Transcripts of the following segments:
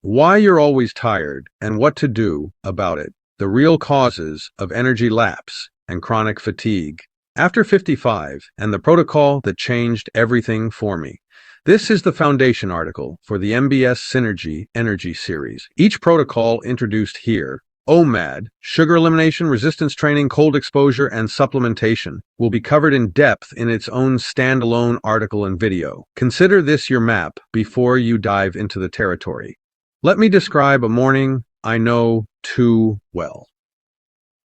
Why you're always tired and what to do about it. The real causes of energy lapse and chronic fatigue. After 55, and the protocol that changed everything for me. This is the foundation article for the MBS Synergy Energy Series. Each protocol introduced here, OMAD, sugar elimination, resistance training, cold exposure, and supplementation, will be covered in depth in its own standalone article and video. Consider this your map before you dive into the territory. Let me describe a morning I know too well.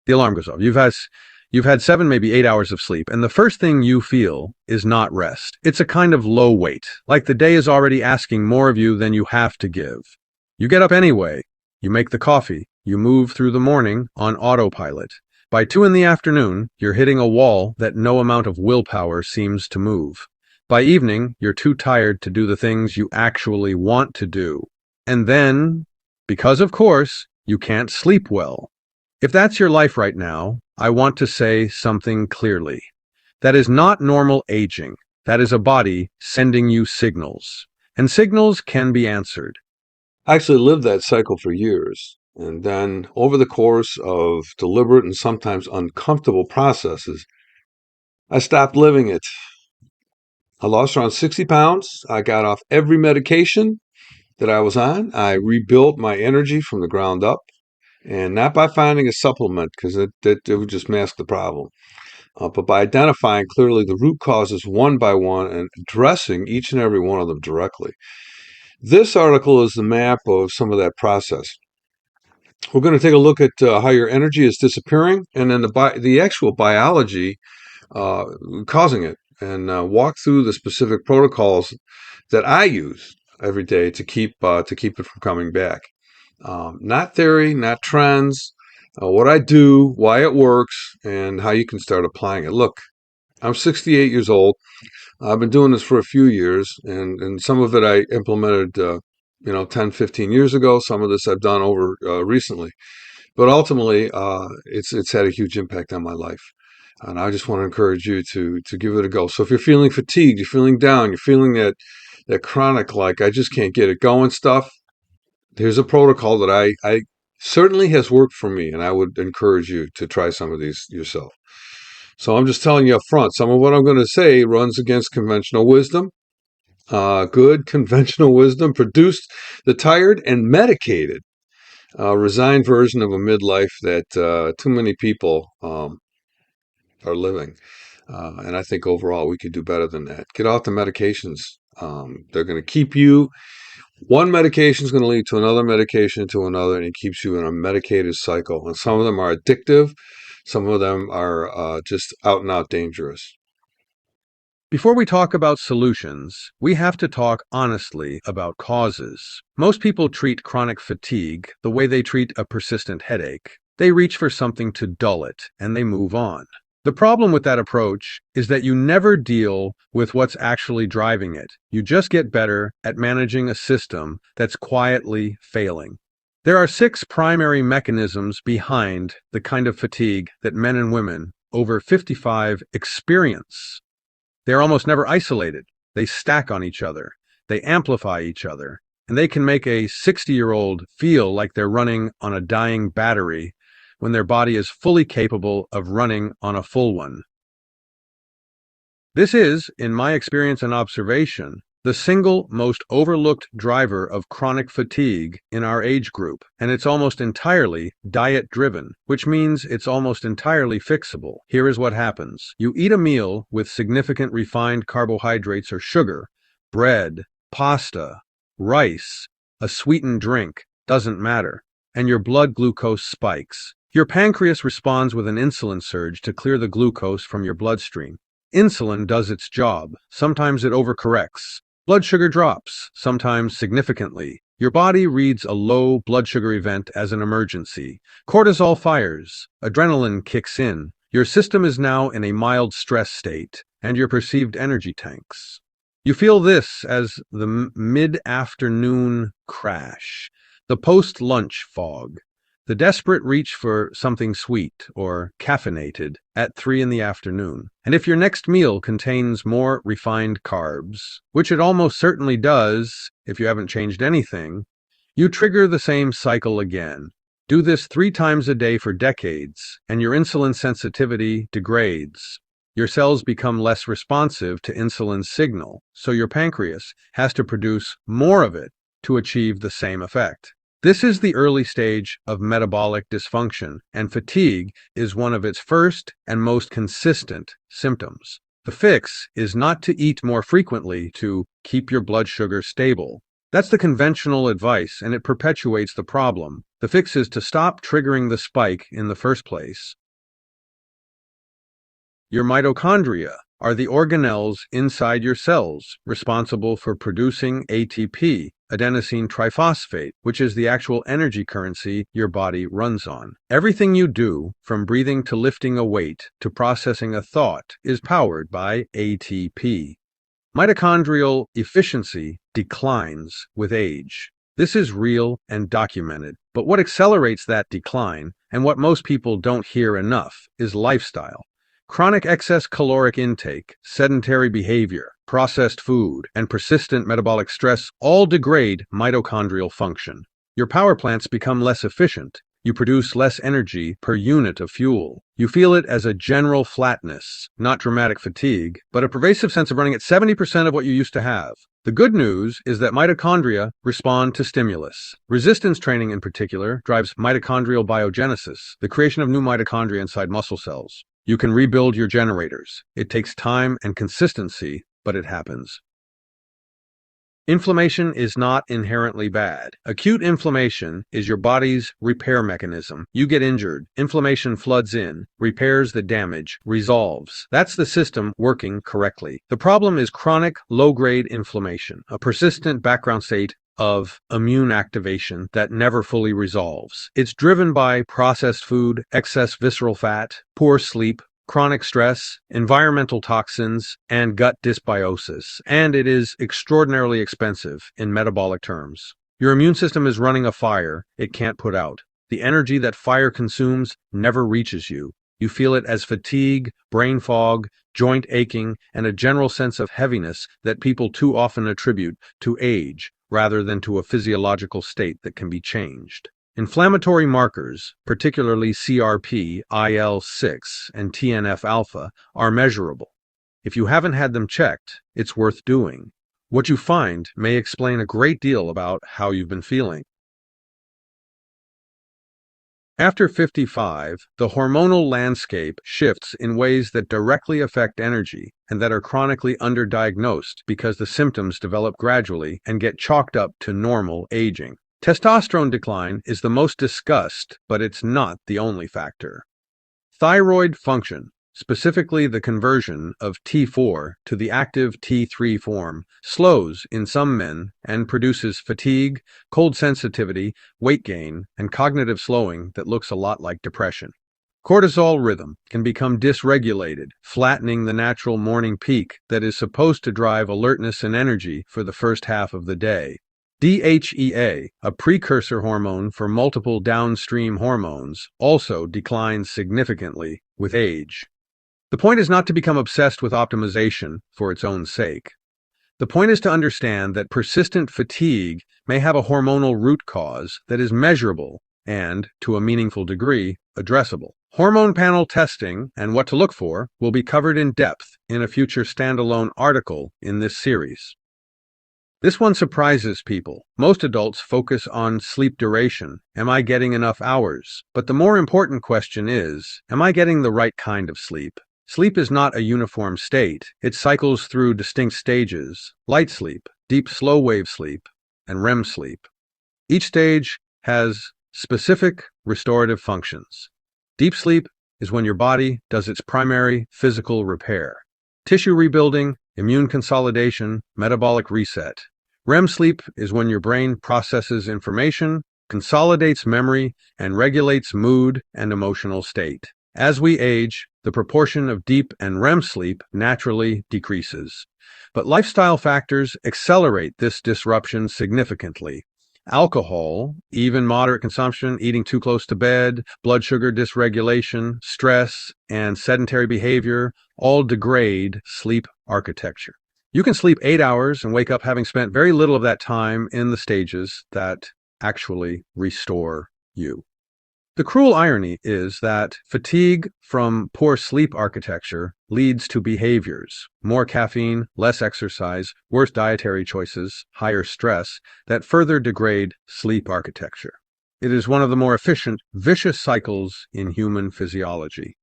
The alarm goes off. You've had 7, maybe 8 hours of sleep, and the first thing you feel is not rest. It's a kind of low weight, like the day is already asking more of you than you have to give. You get up anyway. You make the coffee. You move through the morning on autopilot. By 2 in the afternoon, you're hitting a wall that no amount of willpower seems to move. By evening, you're too tired to do the things you actually want to do. And then, because of course, you can't sleep well. If that's your life right now, I want to say something clearly. That is not normal aging. That is a body sending you signals. And signals can be answered. I actually lived that cycle for years. And then, over the course of deliberate and sometimes uncomfortable processes, I stopped living it. I lost around 60 pounds. I got off every medication that I was on. I rebuilt my energy from the ground up, and not by finding a supplement, because it would just mask the problem, but by identifying clearly the root causes one by one and addressing each and every one of them directly. This article is the map of some of that process. We're going to take a look at how your energy is disappearing, and then the actual biology causing it, and walk through the specific protocols that I use every day to keep it from coming back. Not theory, not trends. What I do, why it works, and how you can start applying it. Look, I'm 68 years old. I've been doing this for a few years, and some of it I implemented, 10, 15 years ago. Some of this I've done over recently. But ultimately, it's had a huge impact on my life. And I just want to encourage you to give it a go. So if you're feeling fatigued, you're feeling down, you're feeling that chronic, like I just can't get it going stuff, here's a protocol that I certainly has worked for me, and I would encourage you to try some of these yourself. So I'm just telling you up front, some of what I'm going to say runs against conventional wisdom. Good conventional wisdom produced the tired and medicated, resigned version of a midlife that too many people are living. And I think overall we could do better than that. Get off the medications. They're going to keep you. One medication is going to lead to another medication to another, and it keeps you in a medicated cycle. And some of them are addictive. Some of them are just out and out dangerous. Before we talk about solutions, we have to talk honestly about causes. Most people treat chronic fatigue the way they treat a persistent headache. They reach for something to dull it, and they move on. The problem with that approach is that you never deal with what's actually driving it. You just get better at managing a system that's quietly failing. There are 6 primary mechanisms behind the kind of fatigue that men and women over 55 experience. They're almost never isolated. They stack on each other. They amplify each other. And they can make a 60-year-old feel like they're running on a dying battery when their body is fully capable of running on a full one. This is, in my experience and observation, the single most overlooked driver of chronic fatigue in our age group, and it's almost entirely diet-driven, which means it's almost entirely fixable. Here is what happens. You eat a meal with significant refined carbohydrates or sugar, bread, pasta, rice, a sweetened drink, doesn't matter, and your blood glucose spikes. Your pancreas responds with an insulin surge to clear the glucose from your bloodstream. Insulin does its job. Sometimes it overcorrects. Blood sugar drops, sometimes significantly. Your body reads a low blood sugar event as an emergency. Cortisol fires. Adrenaline kicks in. Your system is now in a mild stress state, and your perceived energy tanks. You feel this as the mid-afternoon crash, the post-lunch fog, the desperate reach for something sweet or caffeinated at 3 in the afternoon. And if your next meal contains more refined carbs, which it almost certainly does if you haven't changed anything, You trigger the same cycle again. Do this 3 times a day for decades, and your insulin sensitivity degrades. Your cells become less responsive to insulin's signal, so your pancreas has to produce more of it to achieve the same effect. This is the early stage of metabolic dysfunction, and fatigue is one of its first and most consistent symptoms. The fix is not to eat more frequently to keep your blood sugar stable. That's the conventional advice, and it perpetuates the problem. The fix is to stop triggering the spike in the first place. Your mitochondria are the organelles inside your cells responsible for producing ATP, adenosine triphosphate, which is the actual energy currency your body runs on. Everything you do, from breathing to lifting a weight to processing a thought, is powered by ATP. Mitochondrial efficiency declines with age. This is real and documented, but what accelerates that decline, and what most people don't hear enough, is lifestyle. Chronic excess caloric intake, sedentary behavior, processed food, and persistent metabolic stress all degrade mitochondrial function. Your power plants become less efficient. You produce less energy per unit of fuel. You feel it as a general flatness, not dramatic fatigue, but a pervasive sense of running at 70% of what you used to have. The good news is that mitochondria respond to stimulus. Resistance training in particular drives mitochondrial biogenesis, the creation of new mitochondria inside muscle cells. You can rebuild your generators. It takes time and consistency, but it happens. Inflammation is not inherently bad. Acute inflammation is your body's repair mechanism. You get injured, inflammation floods in, repairs the damage, resolves. That's the system working correctly. The problem is chronic, low-grade inflammation, a persistent background state of immune activation that never fully resolves. It's driven by processed food, excess visceral fat, poor sleep, chronic stress, environmental toxins, and gut dysbiosis, and it is extraordinarily expensive in metabolic terms. Your immune system is running a fire it can't put out. The energy that fire consumes never reaches you. You feel it as fatigue, brain fog, joint aching, and a general sense of heaviness that people too often attribute to age rather than to a physiological state that can be changed. Inflammatory markers, particularly CRP, IL-6, and TNF-alpha, are measurable. If you haven't had them checked, it's worth doing. What you find may explain a great deal about how you've been feeling. After 55, the hormonal landscape shifts in ways that directly affect energy and that are chronically underdiagnosed because the symptoms develop gradually and get chalked up to normal aging. Testosterone decline is the most discussed, but it's not the only factor. Thyroid function, specifically the conversion of T4 to the active T3 form, slows in some men and produces fatigue, cold sensitivity, weight gain, and cognitive slowing that looks a lot like depression. Cortisol rhythm can become dysregulated, flattening the natural morning peak that is supposed to drive alertness and energy for the first half of the day. DHEA, a precursor hormone for multiple downstream hormones, also declines significantly with age. The point is not to become obsessed with optimization for its own sake. The point is to understand that persistent fatigue may have a hormonal root cause that is measurable and, to a meaningful degree, addressable. Hormone panel testing and what to look for will be covered in depth in a future standalone article in this series. This one surprises people. Most adults focus on sleep duration. Am I getting enough hours? But the more important question is, am I getting the right kind of sleep? Sleep is not a uniform state. It cycles through distinct stages: light sleep, deep slow-wave sleep, and REM sleep. Each stage has specific restorative functions. Deep sleep is when your body does its primary physical repair: tissue rebuilding, immune consolidation, metabolic reset. REM sleep is when your brain processes information, consolidates memory, and regulates mood and emotional state. As we age, the proportion of deep and REM sleep naturally decreases. But lifestyle factors accelerate this disruption significantly. Alcohol, even moderate consumption, eating too close to bed, blood sugar dysregulation, stress, and sedentary behavior all degrade sleep architecture. You can sleep 8 hours and wake up having spent very little of that time in the stages that actually restore you. The cruel irony is that fatigue from poor sleep architecture leads to behaviors: more caffeine, less exercise, worse dietary choices, higher stress, that further degrade sleep architecture. It is one of the more efficient, vicious cycles in human physiology.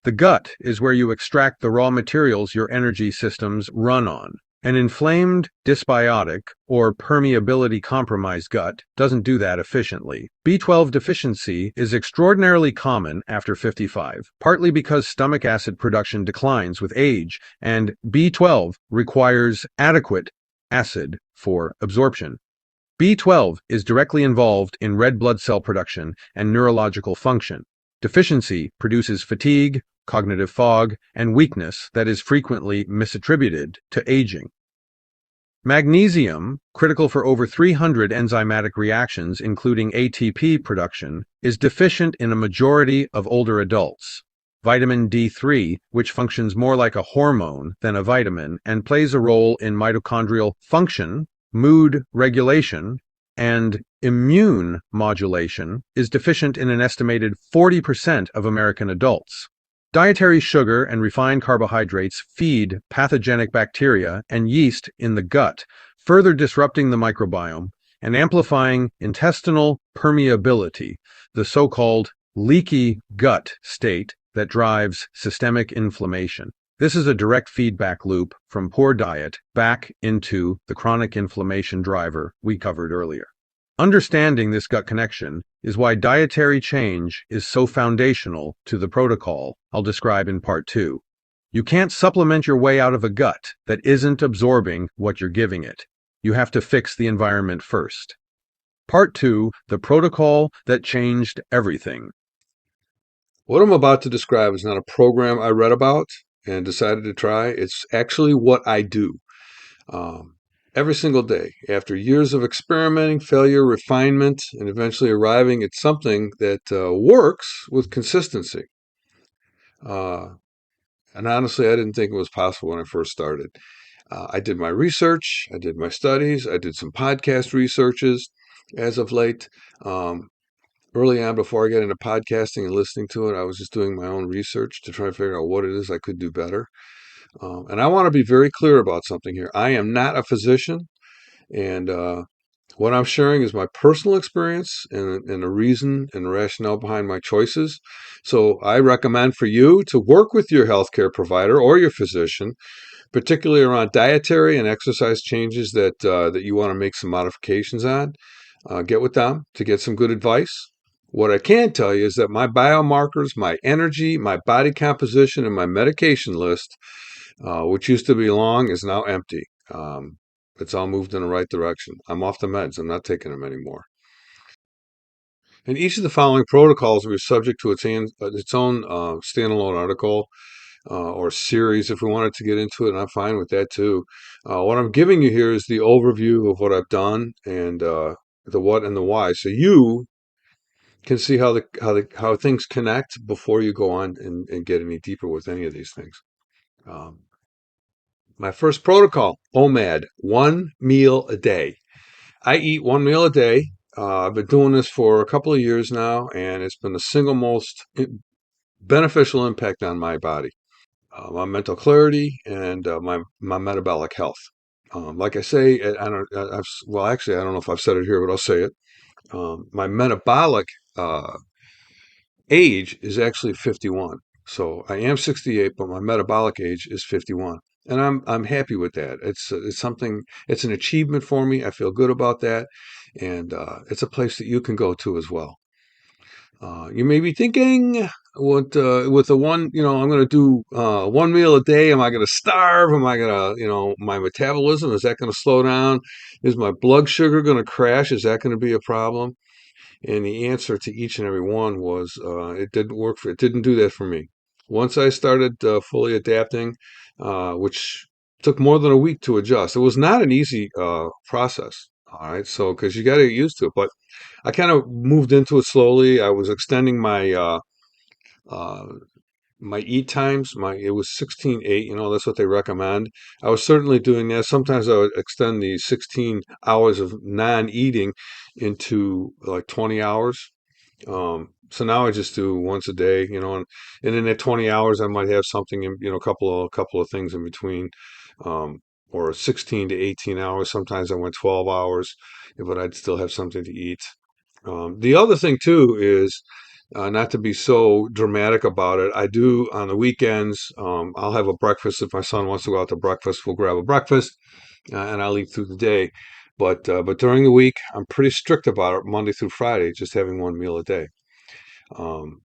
The gut is where you extract the raw materials your energy systems run on. An inflamed, dysbiotic, or permeability compromised gut doesn't do that efficiently. B12 deficiency is extraordinarily common after 55, partly because stomach acid production declines with age, and B12 requires adequate acid for absorption. B12 is directly involved in red blood cell production and neurological function. Deficiency produces fatigue, cognitive fog, and weakness that is frequently misattributed to aging. Magnesium, critical for over 300 enzymatic reactions including ATP production, is deficient in a majority of older adults. Vitamin D3, which functions more like a hormone than a vitamin and plays a role in mitochondrial function, mood regulation, and immune modulation, is deficient in an estimated 40% of American adults. Dietary sugar and refined carbohydrates feed pathogenic bacteria and yeast in the gut, further disrupting the microbiome and amplifying intestinal permeability, the so-called leaky gut state that drives systemic inflammation. This is a direct feedback loop from poor diet back into the chronic inflammation driver we covered earlier. Understanding this gut connection is why dietary change is so foundational to the protocol I'll describe in part 2. You can't supplement your way out of a gut that isn't absorbing what you're giving it. You have to fix the environment first. Part 2, the protocol that changed everything. What I'm about to describe is not a program I read about and decided to try. It's actually what I do. Every single day, after years of experimenting, failure, refinement, and eventually arriving at something that works with consistency. And honestly, I didn't think it was possible when I first started. I did my research, I did my studies, I did some podcast researches as of late. Early on, before I got into podcasting and listening to it, I was just doing my own research to try to figure out what it is I could do better. And I want to be very clear about something here. I am not a physician, and what I'm sharing is my personal experience and the reason and the rationale behind my choices. So I recommend for you to work with your healthcare provider or your physician, particularly around dietary and exercise changes that you want to make some modifications on. Get with them to get some good advice. What I can tell you is that my biomarkers, my energy, my body composition, and my medication list, which used to be long, is now empty. It's all moved in the right direction. I'm off the meds. I'm not taking them anymore. And each of the following protocols will be subject to its own standalone article or series if we wanted to get into it, and I'm fine with that too. What I'm giving you here is the overview of what I've done and the what and the why, so you can see how things connect before you go on and get any deeper with any of these things. My first protocol, OMAD, 1 meal a day. I eat 1 meal a day. I've been doing this for a couple of years now, and it's been the single most beneficial impact on my body, my mental clarity, and my metabolic health. Like I say, actually, I don't know if I've said it here, but I'll say it. My metabolic age is actually 51. So I am 68, but my metabolic age is 51. And I'm happy with that. It's an achievement for me. I feel good about that. And it's a place that you can go to as well. You may be thinking, with the one, I'm going to do 1 meal a day. Am I going to starve? Am I going to, my metabolism, is that going to slow down? Is my blood sugar going to crash? Is that going to be a problem? And the answer to each and every one was it didn't work it didn't do that for me. Once I started fully adapting, which took more than a week to adjust, it was not an easy process. All right, so because you got to get used to it, but I kind of moved into it slowly. I was extending my my eat times, it was 16:8. That's what they recommend. I was certainly doing that. Sometimes I would extend the 16 hours of non-eating into like 20 hours. So now I just do once a day, and in that 20 hours I might have something in, a couple of things in between, um, or 16 to 18 hours. Sometimes I went 12 hours, but I'd still have something to eat. The other thing too is not to be so dramatic about it. I do on the weekends. I'll have a breakfast if my son wants to go out to breakfast. We'll grab a breakfast, and I'll eat through the day. But during the week, I'm pretty strict about it. Monday through Friday, just having one meal a day. Um,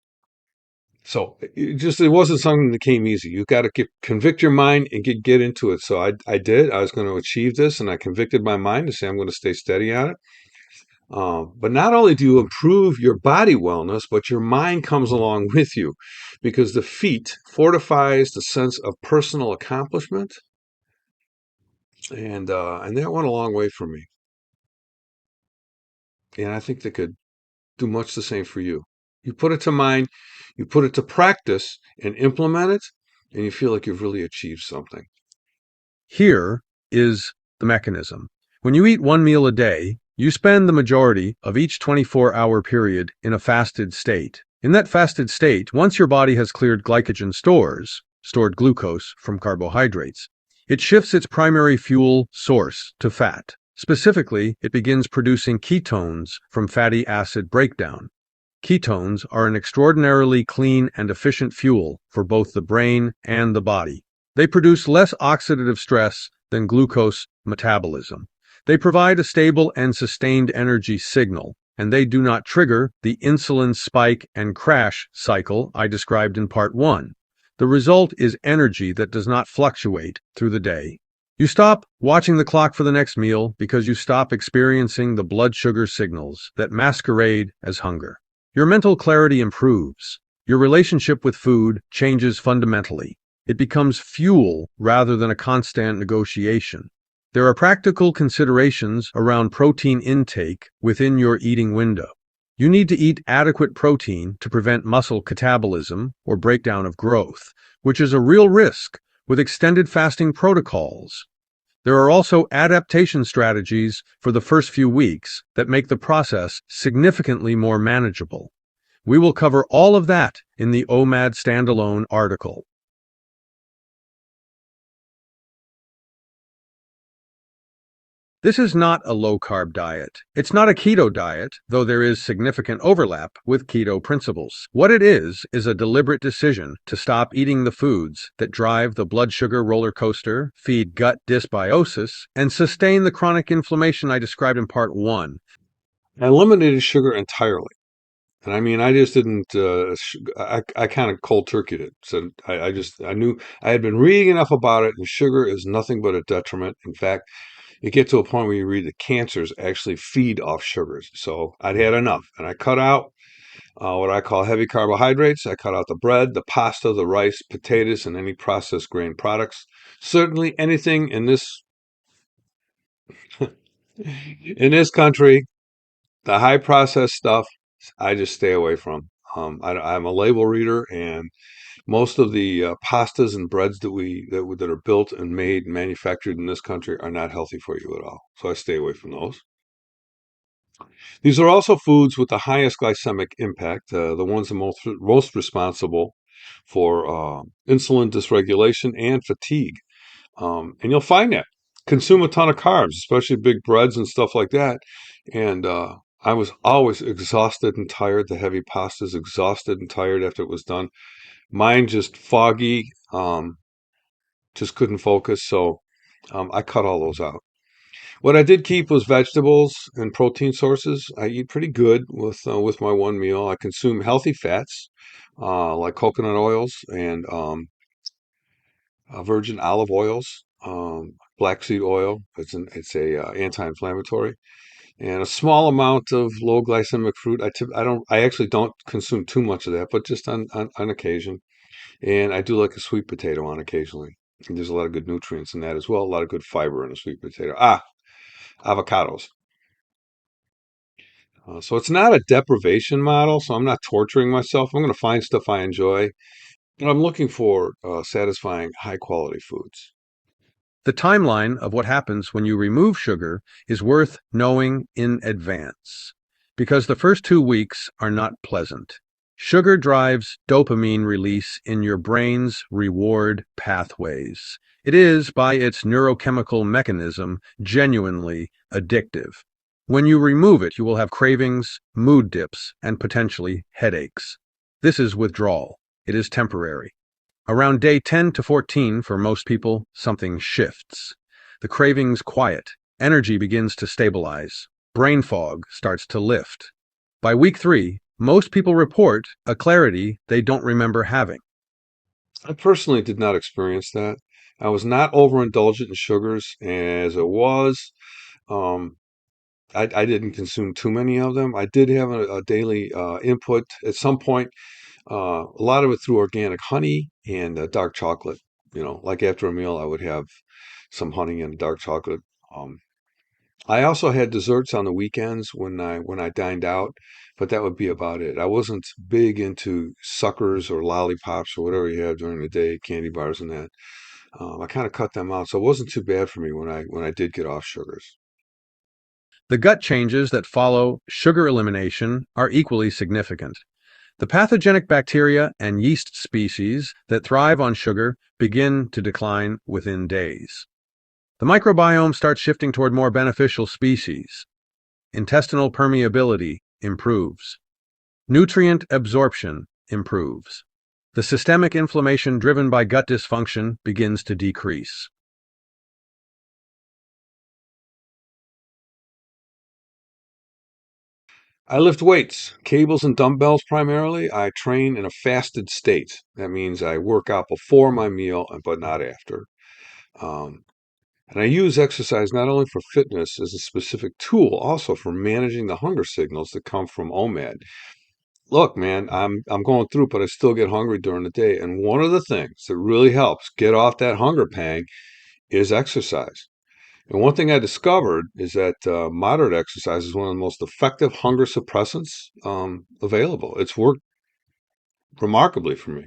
so it wasn't something that came easy. You got to convict your mind and get into it. So I did. I was going to achieve this, and I convicted my mind to say I'm going to stay steady on it. But not only do you improve your body wellness, but your mind comes along with you, because the feat fortifies the sense of personal accomplishment, and that went a long way for me. And I think that could do much the same for you. You put it to mind, you put it to practice, and implement it, and you feel like you've really achieved something. Here is the mechanism. When you eat one meal a day, you spend the majority of each 24-hour period in a fasted state. In that fasted state, once your body has cleared glycogen stores, stored glucose from carbohydrates, it shifts its primary fuel source to fat. Specifically, it begins producing ketones from fatty acid breakdown. Ketones are an extraordinarily clean and efficient fuel for both the brain and the body. They produce less oxidative stress than glucose metabolism. They provide a stable and sustained energy signal, and they do not trigger the insulin spike and crash cycle I described in part 1. The result is energy that does not fluctuate through the day. You stop watching the clock for the next meal because you stop experiencing the blood sugar signals that masquerade as hunger. Your mental clarity improves. Your relationship with food changes fundamentally. It becomes fuel rather than a constant negotiation. There are practical considerations around protein intake within your eating window. You need to eat adequate protein to prevent muscle catabolism or breakdown of growth, which is a real risk with extended fasting protocols. There are also adaptation strategies for the first few weeks that make the process significantly more manageable. We will cover all of that in the OMAD standalone article. This is not a low-carb diet. It's not a keto diet, though there is significant overlap with keto principles. What it is a deliberate decision to stop eating the foods that drive the blood sugar roller coaster, feed gut dysbiosis, and sustain the chronic inflammation I described in part 1. I eliminated sugar entirely. And I mean, I just didn't, I kind of cold turkeyed it. So I knew I had been reading enough about it, and sugar is nothing but a detriment. In fact, you get to a point where you read that cancers actually feed off sugars. So I'd had enough, and I cut out what I call heavy carbohydrates. I cut out the bread, the pasta, the rice, potatoes, and any processed grain products. Certainly anything in this country, the high processed stuff, I just stay away from. I'm a label reader, and most of the pastas and breads that are built and made and manufactured in this country are not healthy for you at all. So I stay away from those. These are also foods with the highest glycemic impact, the ones the most responsible for insulin dysregulation and fatigue. And you'll find that. Consume a ton of carbs, especially big breads and stuff like that. And I was always exhausted and tired. The heavy pastas, exhausted and tired after it was done. Mine just foggy, just couldn't focus. So I cut all those out. What I did keep was vegetables and protein sources. I eat pretty good with my one meal. I consume healthy fats like coconut oils and virgin olive oils, black seed oil. It's a anti-inflammatory, and a small amount of low glycemic fruit. I actually don't consume too much of that, but just on occasion. And I do like a sweet potato on occasionally. And there's a lot of good nutrients in that as well. A lot of good fiber in a sweet potato. Avocados. So it's not a deprivation model. So I'm not torturing myself. I'm going to find stuff I enjoy. And I'm looking for satisfying, high quality foods. The timeline of what happens when you remove sugar is worth knowing in advance, because the first 2 weeks are not pleasant. Sugar drives dopamine release in your brain's reward pathways. It is, by its neurochemical mechanism, genuinely addictive. When you remove it, you will have cravings, mood dips, and potentially headaches. This is withdrawal. It is temporary. Around day 10 to 14, for most people, something shifts. The cravings quiet, energy begins to stabilize, brain fog starts to lift. By week 3, most people report a clarity they don't remember having. I personally did not experience that. I was not overindulgent in sugars as it was. Um, I didn't consume too many of them. I did have a daily input at some point, a lot of it through organic honey and dark chocolate. Like after a meal, I would have some honey and dark chocolate. Um, I also had desserts on the weekends when I dined out, but that would be about it. I wasn't big into suckers or lollipops or whatever you have during the day, candy bars and that. I kind of cut them out, so it wasn't too bad for me when I did get off sugars. The gut changes that follow sugar elimination are equally significant. The pathogenic bacteria and yeast species that thrive on sugar begin to decline within days. The microbiome starts shifting toward more beneficial species. Intestinal permeability improves. Nutrient absorption improves. The systemic inflammation driven by gut dysfunction begins to decrease. I lift weights, cables and dumbbells primarily. I train in a fasted state. That means I work out before my meal, but not after. Um, and I use exercise not only for fitness as a specific tool, also for managing the hunger signals that come from OMAD. Look, man, I'm going through, but I still get hungry during the day. And one of the things that really helps get off that hunger pang is exercise. And one thing I discovered is that moderate exercise is one of the most effective hunger suppressants available. It's worked remarkably for me.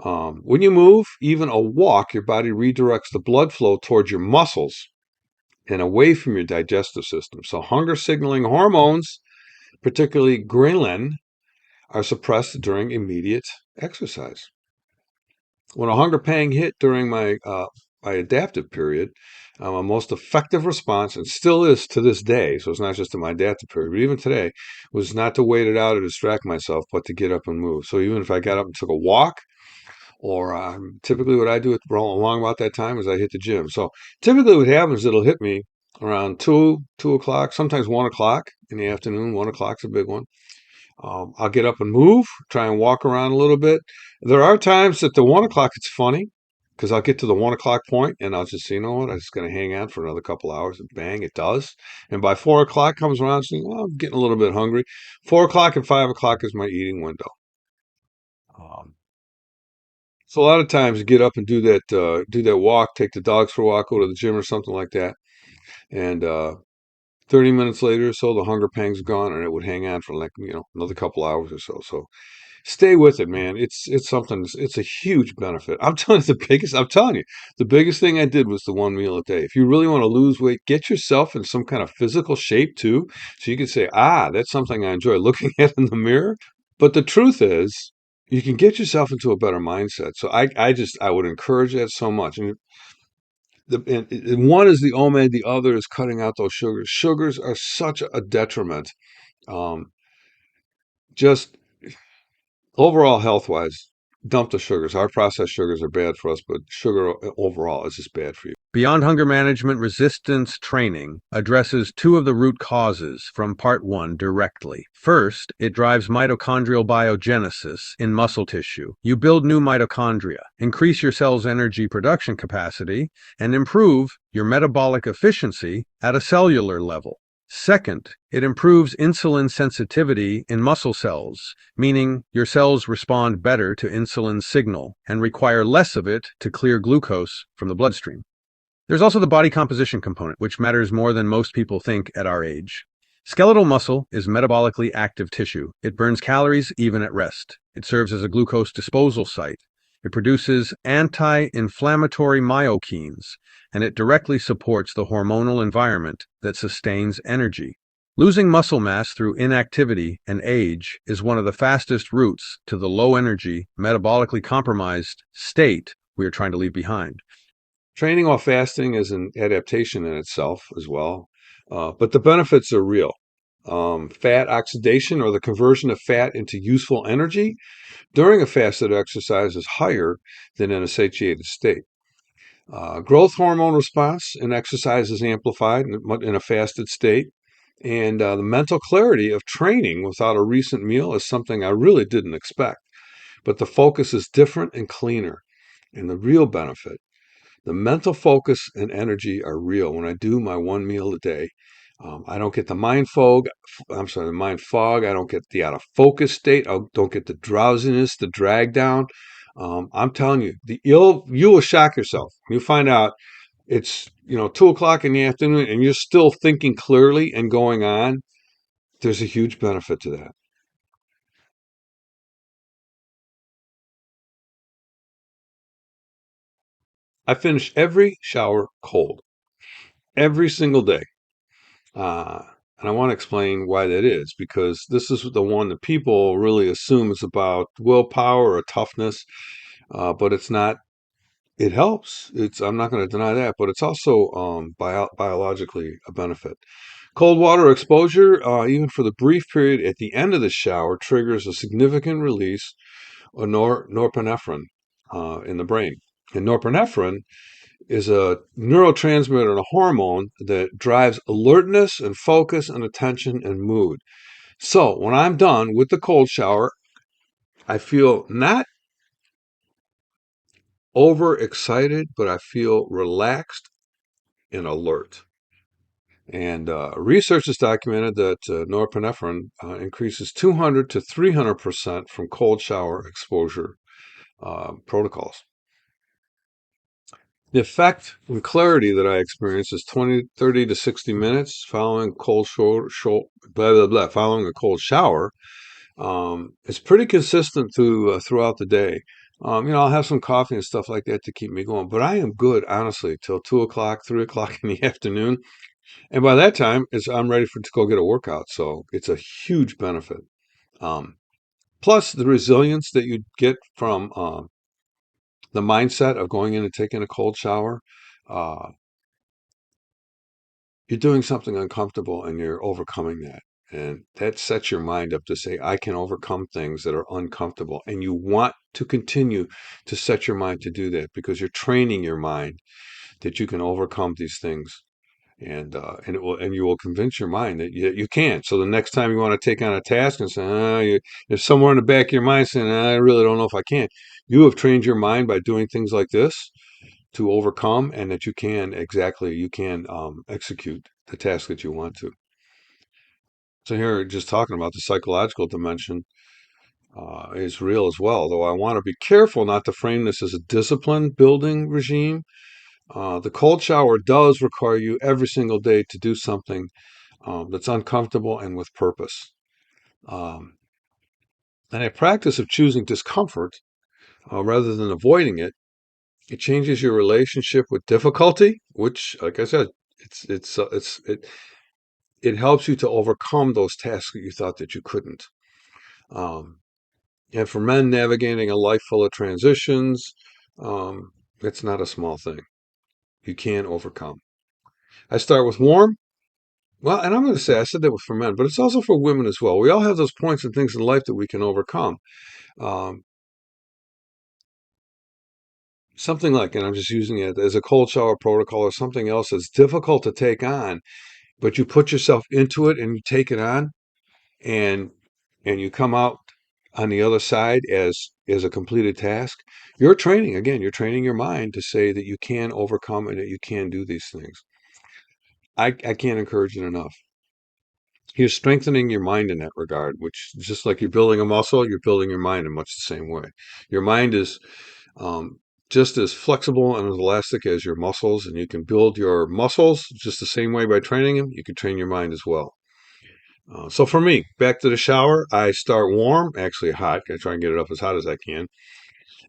When you move, even a walk, your body redirects the blood flow towards your muscles and away from your digestive system. So hunger signaling hormones, particularly ghrelin, are suppressed during immediate exercise. When a hunger pang hit during my adaptive period, my most effective response, and still is to this day, so it's not just in my adaptive period, but even today, was not to wait it out or distract myself, but to get up and move. So even if I got up and took a walk, or typically what I do along about that time is I hit the gym. So typically what happens, it'll hit me around 2 o'clock, sometimes 1 o'clock in the afternoon. 1 o'clock's a big one. I'll get up and move, try and walk around a little bit. There are times at the 1 o'clock, it's funny because I'll get to the 1 o'clock point and I'll just say, you know what, I'm just going to hang out for another couple hours. And bang, it does. And by 4 o'clock comes around, saying, well, I'm getting a little bit hungry. 4 o'clock and 5 o'clock is my eating window. Um, so a lot of times you get up and do that walk, take the dogs for a walk, go to the gym or something like that. And 30 minutes later or so, the hunger pang's gone and it would hang on for like, another couple hours or so. So stay with it, man. It's something. It's a huge benefit. I'm telling you, the biggest thing I did was the one meal a day. If you really want to lose weight, get yourself in some kind of physical shape too, so you can say, that's something I enjoy looking at in the mirror. But the truth is, you can get yourself into a better mindset. So I would encourage that so much. And one is the OMAD, the other is cutting out those sugars. Sugars are such a detriment. Um, just overall, health wise, dump the sugars. Our processed sugars are bad for us, but sugar overall is just bad for you. Beyond Hunger Management Resistance Training addresses two of the root causes from Part 1 directly. First, it drives mitochondrial biogenesis in muscle tissue. You build new mitochondria, increase your cell's energy production capacity, and improve your metabolic efficiency at a cellular level. Second, it improves insulin sensitivity in muscle cells, meaning your cells respond better to insulin signal and require less of it to clear glucose from the bloodstream. There's also the body composition component, which matters more than most people think at our age. Skeletal muscle is metabolically active tissue. It burns calories even at rest. It serves as a glucose disposal site. It produces anti-inflammatory myokines, and it directly supports the hormonal environment that sustains energy. Losing muscle mass through inactivity and age is one of the fastest routes to the low-energy, metabolically compromised state we are trying to leave behind. Training while fasting is an adaptation in itself as well, but the benefits are real. Fat oxidation, or the conversion of fat into useful energy during a fasted exercise, is higher than in a satiated state. Growth hormone response in exercise is amplified in a fasted state. And the mental clarity of training without a recent meal is something I really didn't expect. But the focus is different and cleaner. And the real benefit, the mental focus and energy are real. When I do my one meal a day, I don't get the mind fog. The mind fog. I don't get the out of focus state. I don't get the drowsiness, the drag down. I'm telling you, you will shock yourself. You find out it's 2 o'clock in the afternoon and you're still thinking clearly and going on. There's a huge benefit to that. I finish every shower cold every single day. Uh, and I want to explain why that is, because this is the one that people really assume is about willpower or toughness, but it's not. It helps. I'm not going to deny that, but it's also biologically a benefit. Cold water exposure, even for the brief period at the end of the shower, triggers a significant release of norepinephrine in the brain. And norepinephrine is a neurotransmitter and a hormone that drives alertness and focus and attention and mood. So when I'm done with the cold shower, I feel not overexcited, but I feel relaxed and alert. And research has documented that norepinephrine increases 200 to 300% from cold shower exposure protocols. The effect and clarity that I experience is 30 to 60 minutes following following a cold shower. It's pretty consistent throughout the day. I'll have some coffee and stuff like that to keep me going, but I am good, honestly, till 2 o'clock, 3 o'clock in the afternoon. And by that time, I'm ready to go get a workout. So it's a huge benefit. Um, Plus the resilience that you get from the mindset of going in and taking a cold shower. Uh, you're doing something uncomfortable and you're overcoming that. And that sets your mind up to say, I can overcome things that are uncomfortable. And you want to continue to set your mind to do that because you're training your mind that you can overcome these things. And you will convince your mind that you can. So the next time you want to take on a task and say, there's somewhere in the back of your mind saying, I really don't know if I can. You have trained your mind by doing things like this to overcome, and that you can execute the task that you want to. So here, just talking about the psychological dimension is real as well. Though I want to be careful not to frame this as a discipline building regime. The cold shower does require you every single day to do something that's uncomfortable and with purpose. And a practice of choosing discomfort rather than avoiding it, it changes your relationship with difficulty, which, like I said, it helps you to overcome those tasks that you thought that you couldn't. Um, and for men navigating a life full of transitions, it's not a small thing. You can overcome. I start with warm. Well, and I'm going to say I said that was for men, but it's also for women as well. We all have those points and things in life that we can overcome. Um, Something like, and I'm just using it as a cold shower protocol or something else that's difficult to take on, but you put yourself into it and you take it on, and you come out on the other side as a completed task. You're training your mind to say that you can overcome and that you can do these things. I can't encourage it enough. You're strengthening your mind in that regard, which, just like you're building a muscle, you're building your mind in much the same way. Your mind is um, just as flexible and as elastic as your muscles, and you can build your muscles just the same way by training them. You can train your mind as well. So for me, back to the shower, I start warm, actually hot. I try and get it up as hot as I can.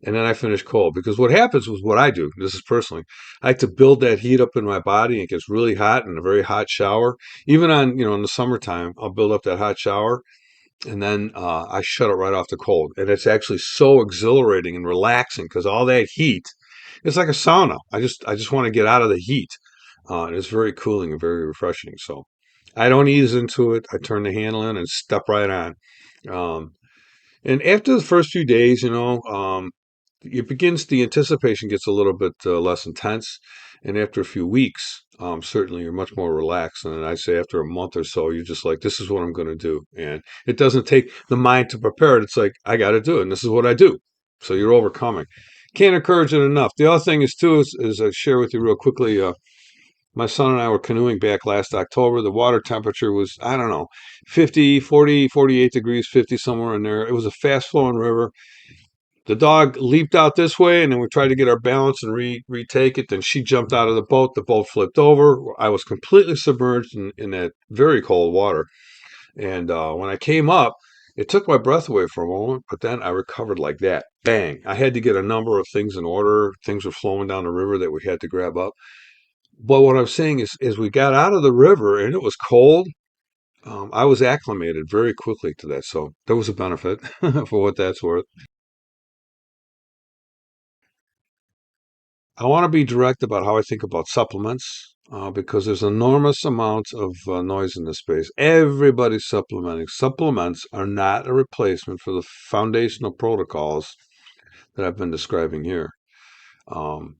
And then I finish cold because what happens was what I do, this is personally, I like to build that heat up in my body. It gets really hot in a very hot shower. Even on, in the summertime, I'll build up that hot shower and then I shut it right off to cold. And it's actually so exhilarating and relaxing because all that heat, it's like a sauna. I just want to get out of the heat. And it's very cooling and very refreshing. So I don't ease into it. I turn the handle in and step right on. Um, and after the first few days, the anticipation gets a little bit less intense. And after a few weeks, certainly you're much more relaxed. And I say after a month or so, you're just like, this is what I'm going to do. And it doesn't take the mind to prepare it. It's like, I got to do it. And this is what I do. So you're overcoming. Can't encourage it enough. The other thing is, too, is I share with you real quickly. My son and I were canoeing back last October. The water temperature was, I don't know, 50, 40, 48 degrees, 50, somewhere in there. It was a fast flowing river. The dog leaped out this way, and then we tried to get our balance and retake it. Then she jumped out of the boat. The boat flipped over. I was completely submerged in that very cold water. And when I came up, it took my breath away for a moment, but then I recovered like that. Bang. I had to get a number of things in order. Things were flowing down the river that we had to grab up. But what I'm saying is we got out of the river and it was cold. I was acclimated very quickly to that. So there was a benefit for what that's worth. I want to be direct about how I think about supplements because there's enormous amounts of noise in this space. Everybody's supplementing. Supplements are not a replacement for the foundational protocols that I've been describing here. Um,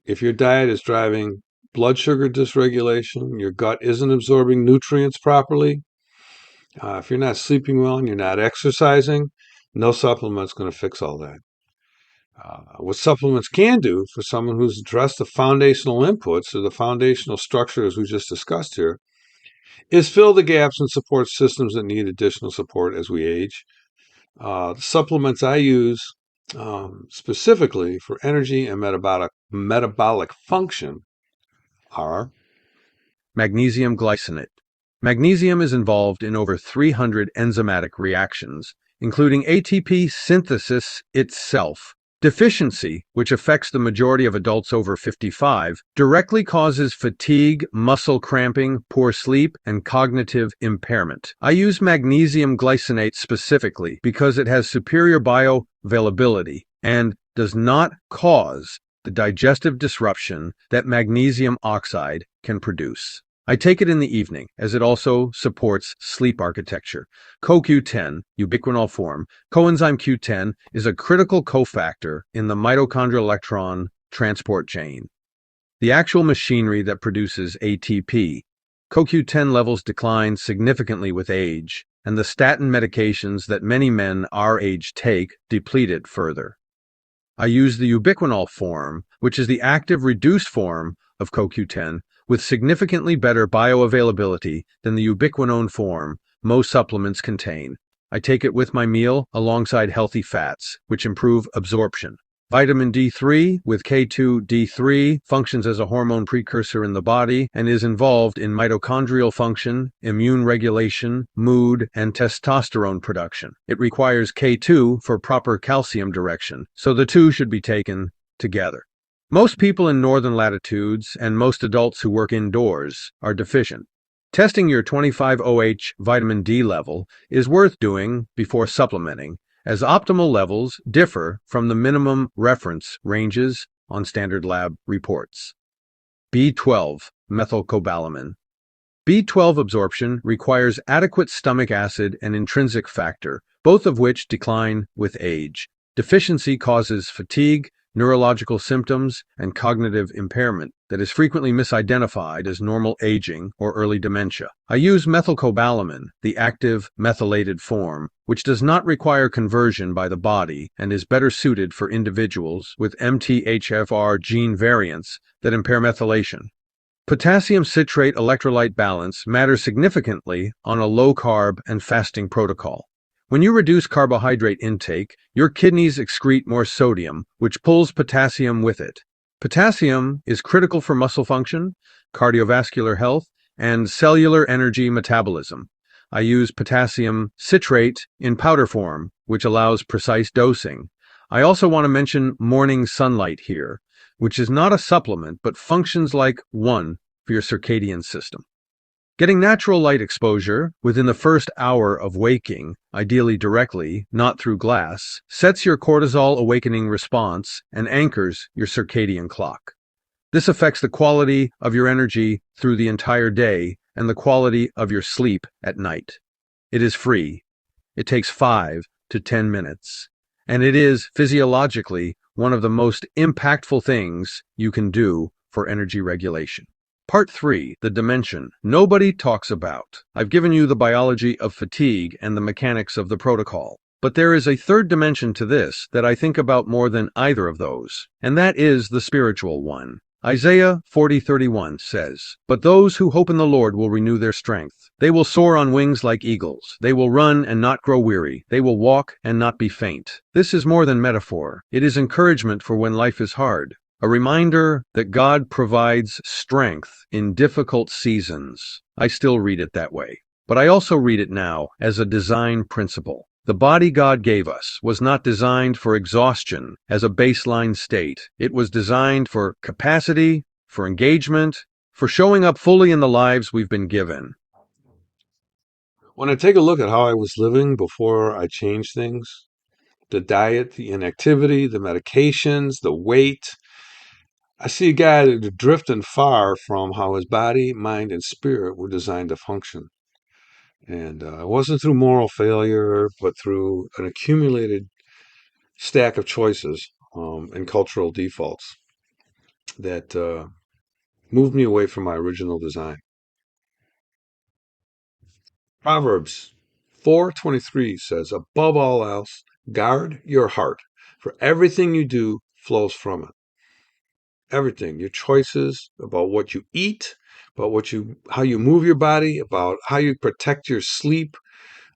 if your diet is driving blood sugar dysregulation, your gut isn't absorbing nutrients properly, if you're not sleeping well and you're not exercising, no supplement's going to fix all that. What supplements can do for someone who's addressed the foundational inputs or the foundational structures we just discussed here is fill the gaps and support systems that need additional support as we age. The supplements I use specifically for energy and metabolic function are Magnesium glycinate. Magnesium is involved in over 300 enzymatic reactions, including ATP synthesis itself. Deficiency, which affects the majority of adults over 55, directly causes fatigue, muscle cramping, poor sleep, and cognitive impairment. I use magnesium glycinate specifically because it has superior bioavailability and does not cause the digestive disruption that magnesium oxide can produce. I take it in the evening, as it also supports sleep architecture. CoQ10, ubiquinol form, coenzyme Q10, is a critical cofactor in the mitochondrial electron transport chain. The actual machinery that produces ATP, CoQ10 levels decline significantly with age, and the statin medications that many men our age take deplete it further. I use the ubiquinol form, which is the active reduced form of CoQ10, with significantly better bioavailability than the ubiquinone form most supplements contain. I take it with my meal alongside healthy fats, which improve absorption. Vitamin D3 with K2-D3 functions as a hormone precursor in the body and is involved in mitochondrial function, immune regulation, mood, and testosterone production. It requires K2 for proper calcium direction, so the two should be taken together. Most people in northern latitudes and most adults who work indoors are deficient. Testing your 25OH vitamin D level is worth doing before supplementing, as optimal levels differ from the minimum reference ranges on standard lab reports. B12, methylcobalamin. B12 absorption requires adequate stomach acid and intrinsic factor, both of which decline with age. Deficiency causes fatigue, neurological symptoms, and cognitive impairment that is frequently misidentified as normal aging or early dementia. I use methylcobalamin, the active methylated form, which does not require conversion by the body and is better suited for individuals with MTHFR gene variants that impair methylation. Potassium citrate electrolyte balance matters significantly on a low-carb and fasting protocol. When you reduce carbohydrate intake, your kidneys excrete more sodium, which pulls potassium with it. Potassium is critical for muscle function, cardiovascular health, and cellular energy metabolism. I use potassium citrate in powder form, which allows precise dosing. I also want to mention morning sunlight here, which is not a supplement but functions like one for your circadian system. Getting natural light exposure within the first hour of waking, ideally directly, not through glass, sets your cortisol awakening response and anchors your circadian clock. This affects the quality of your energy through the entire day and the quality of your sleep at night. It is free. It takes 5 to 10 minutes. And it is physiologically one of the most impactful things you can do for energy regulation. Part 3, the dimension nobody talks about. I've given you the biology of fatigue and the mechanics of the protocol. But there is a third dimension to this that I think about more than either of those, and that is the spiritual one. Isaiah 40:31 says, "But those who hope in the Lord will renew their strength. They will soar on wings like eagles. They will run and not grow weary. They will walk and not be faint." This is more than metaphor. It is encouragement for when life is hard. A reminder that God provides strength in difficult seasons. I still read it that way. But I also read it now as a design principle. The body God gave us was not designed for exhaustion as a baseline state. It was designed for capacity, for engagement, for showing up fully in the lives we've been given. When I take a look at how I was living before I changed things, the diet, the inactivity, the medications, the weight, I see a guy that's drifting far from how his body, mind, and spirit were designed to function. And it wasn't through moral failure, but through an accumulated stack of choices and cultural defaults that moved me away from my original design. Proverbs 4:23 says, "Above all else, guard your heart, for everything you do flows from it." Everything, your choices about what you eat, about how you move your body, about how you protect your sleep,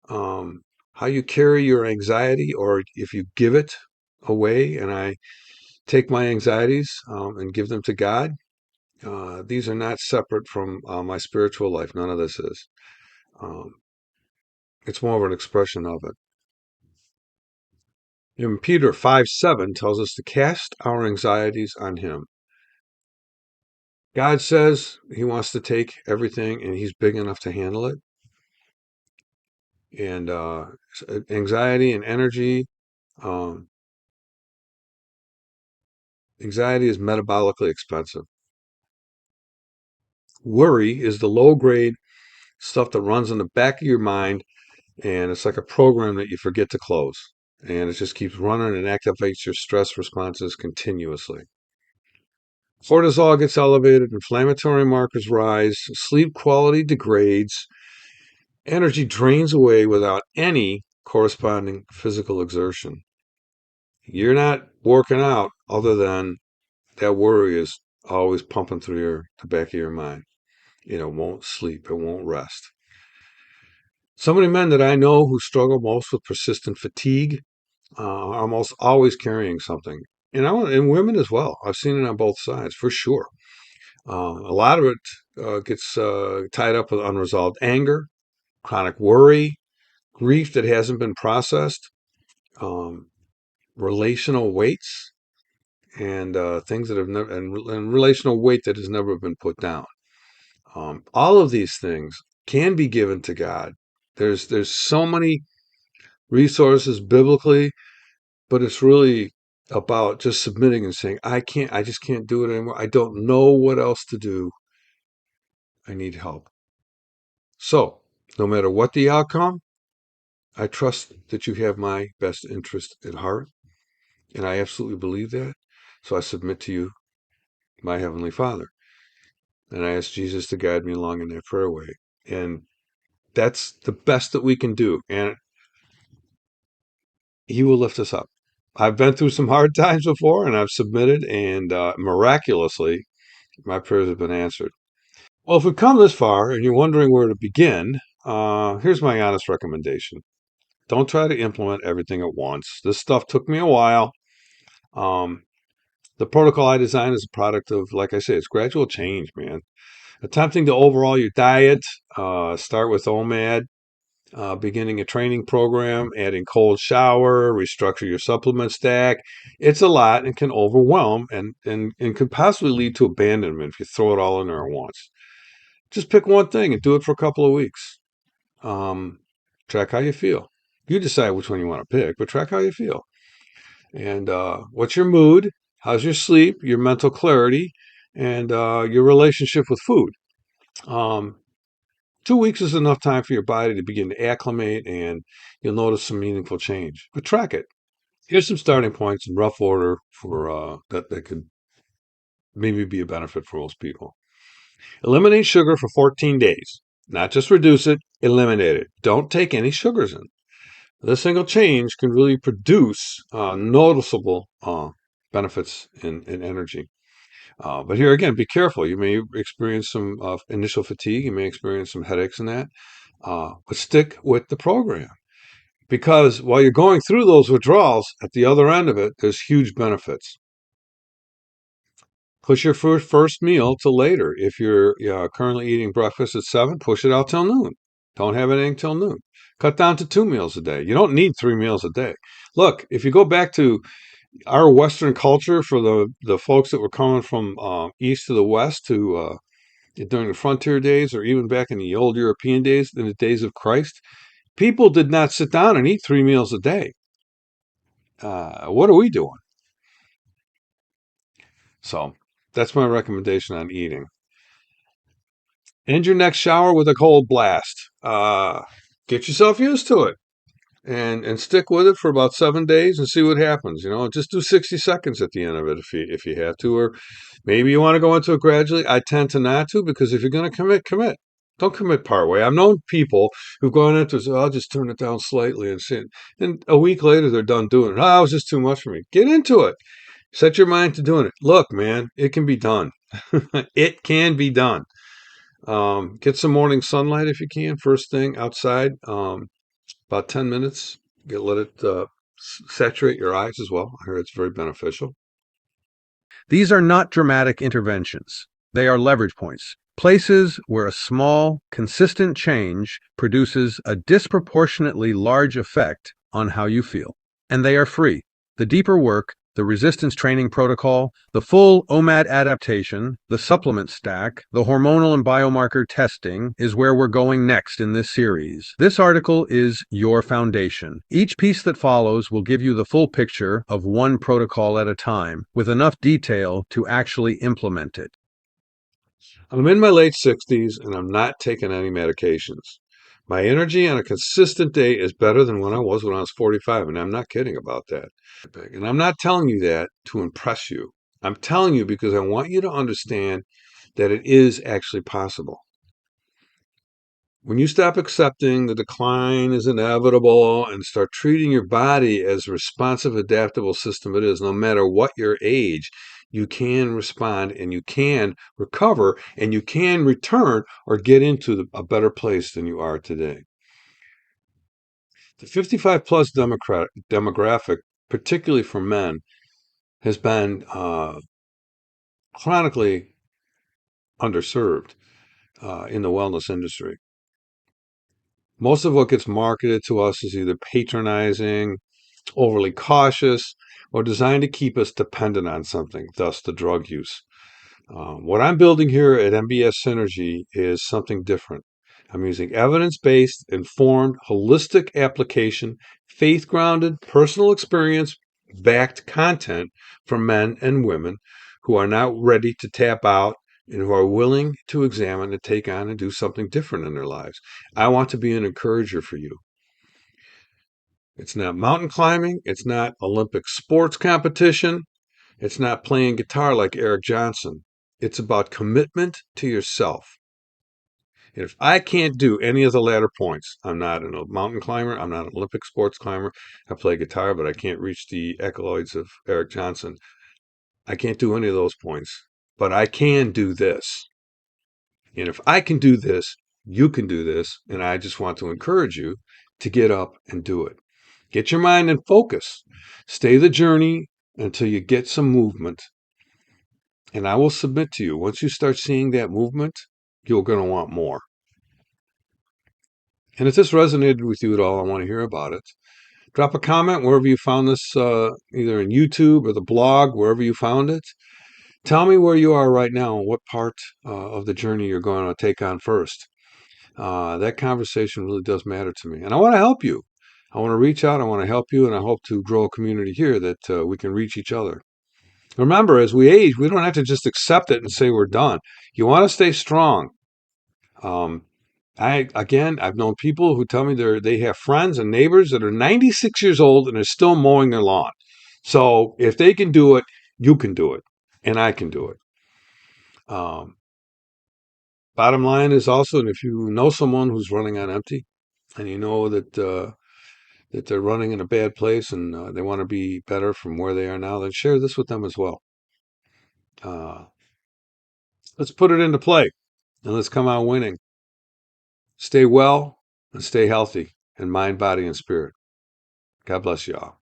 how you carry your anxiety, or if you give it away. And I take my anxieties and give them to God. These are not separate from my spiritual life. None of this is. Um, it's more of an expression of it. And Peter 5:7 tells us to cast our anxieties on him. God says he wants to take everything and he's big enough to handle it. And anxiety and energy, um, anxiety is metabolically expensive. Worry is the low grade stuff that runs in the back of your mind, and it's like a program that you forget to close. And it just keeps running and activates your stress responses continuously. Cortisol gets elevated, inflammatory markers rise, sleep quality degrades, energy drains away without any corresponding physical exertion. You're not working out other than that worry is always pumping through the back of your mind. It won't sleep, it won't rest. So many men that I know who struggle most with persistent fatigue are almost always carrying something. And women as well. I've seen it on both sides for sure. A lot of it gets tied up with unresolved anger, chronic worry, grief that hasn't been processed, um, relational weights, and things that have never, and relational weight that has never been put down. All of these things can be given to God. There's so many resources biblically, but it's really about just submitting and saying, I just can't do it anymore. I don't know what else to do. I need help. So, no matter what the outcome, I trust that you have my best interest at heart, and I absolutely believe that. So I submit to you, my Heavenly Father, and I ask Jesus to guide me along in that prayer way. And that's the best that we can do, and He will lift us up. I've been through some hard times before, and I've submitted, and miraculously, my prayers have been answered. Well, if we've come this far and you're wondering where to begin, here's my honest recommendation. Don't try to implement everything at once. This stuff took me a while. Um, the protocol I designed is a product of, like I say, it's gradual change, man. Attempting to overhaul your diet, start with OMAD, beginning a training program, adding cold shower, restructure your supplement stack. It's a lot and can overwhelm and could possibly lead to abandonment if you throw it all in there at once. Just pick one thing and do it for a couple of weeks. Track how you feel. You decide which one you want to pick, but track how you feel. And what's your mood? How's your sleep, your mental clarity, and your relationship with food? Um, 2 weeks is enough time for your body to begin to acclimate, and you'll notice some meaningful change. But track it. Here's some starting points in rough order for that could maybe be a benefit for most people. Eliminate sugar for 14 days. Not just reduce it, eliminate it. Don't take any sugars in. This single change can really produce noticeable benefits in energy. But here again, be careful. You may experience some initial fatigue. You may experience some headaches in that. But stick with the program. Because while you're going through those withdrawals, at the other end of it, there's huge benefits. Push your first meal till later. If you're currently eating breakfast at 7, push it out till noon. Don't have anything till noon. Cut down to 2 meals a day. You don't need 3 meals a day. Look, if you go back to our Western culture for the folks that were coming from east to the west to during the frontier days, or even back in the old European days, in the days of Christ, people did not sit down and eat 3 meals a day. What are we doing? So that's my recommendation on eating. End your next shower with a cold blast. Get yourself used to it and stick with it for about 7 days and see what happens. Just do 60 seconds at the end of it if you have to, or maybe you want to go into it gradually. I tend to not to, because if you're going to commit. Don't commit partway. I've known people who've gone into it, so I'll just turn it down slightly and see. And a week later, they're done doing it. Oh, it was just too much for me. Get into it. Set your mind to doing it. Look, man, it can be done. It can be done. Get some morning sunlight if you can, first thing outside. About 10 minutes. Let it saturate your eyes as well. I heard it's very beneficial. These are not dramatic interventions. They are leverage points, places where a small, consistent change produces a disproportionately large effect on how you feel. And they are free. The deeper work, the resistance training protocol, the full OMAD adaptation, the supplement stack, the hormonal and biomarker testing is where we're going next in this series. This article is your foundation. Each piece that follows will give you the full picture of one protocol at a time, with enough detail to actually implement it. I'm in my late 60s and I'm not taking any medications. My energy on a consistent day is better than when I was 45, and I'm not kidding about that. And I'm not telling you that to impress you. I'm telling you because I want you to understand that it is actually possible. When you stop accepting the decline is inevitable and start treating your body as a responsive, adaptable system it is, no matter what your age, you can respond and you can recover and you can return or get into a better place than you are today. The 55 plus demographic, particularly for men, has been chronically underserved in the wellness industry. Most of what gets marketed to us is either patronizing, overly cautious, or designed to keep us dependent on something, thus the drug use. What I'm building here at MBS Synergy is something different. I'm using evidence-based, informed, holistic application, faith-grounded, personal experience-backed content for men and women who are now ready to tap out and who are willing to examine and take on and do something different in their lives. I want to be an encourager for you. It's not mountain climbing. It's not Olympic sports competition. It's not playing guitar like Eric Johnson. It's about commitment to yourself. And if I can't do any of the latter points, I'm not a mountain climber. I'm not an Olympic sports climber. I play guitar, but I can't reach the accolades of Eric Johnson. I can't do any of those points, but I can do this. And if I can do this, you can do this. And I just want to encourage you to get up and do it. Get your mind in focus. Stay the journey until you get some movement. And I will submit to you, once you start seeing that movement, you're going to want more. And if this resonated with you at all, I want to hear about it. Drop a comment wherever you found this, either in YouTube or the blog, wherever you found it. Tell me where you are right now and what part of the journey you're going to take on first. That conversation really does matter to me. And I want to help you. I want to reach out. I want to help you. And I hope to grow a community here that we can reach each other. Remember, as we age, we don't have to just accept it and say we're done. You want to stay strong. Um, I've known people who tell me they have friends and neighbors that are 96 years old and are still mowing their lawn. So if they can do it, you can do it, and I can do it. Um, Bottom line is also, and if you know someone who's running on empty, and you know that they're running in a bad place and they want to be better from where they are now, then share this with them as well. Uh, let's put it into play, and let's come out winning. Stay well and stay healthy in mind, body, and spirit. God bless you all.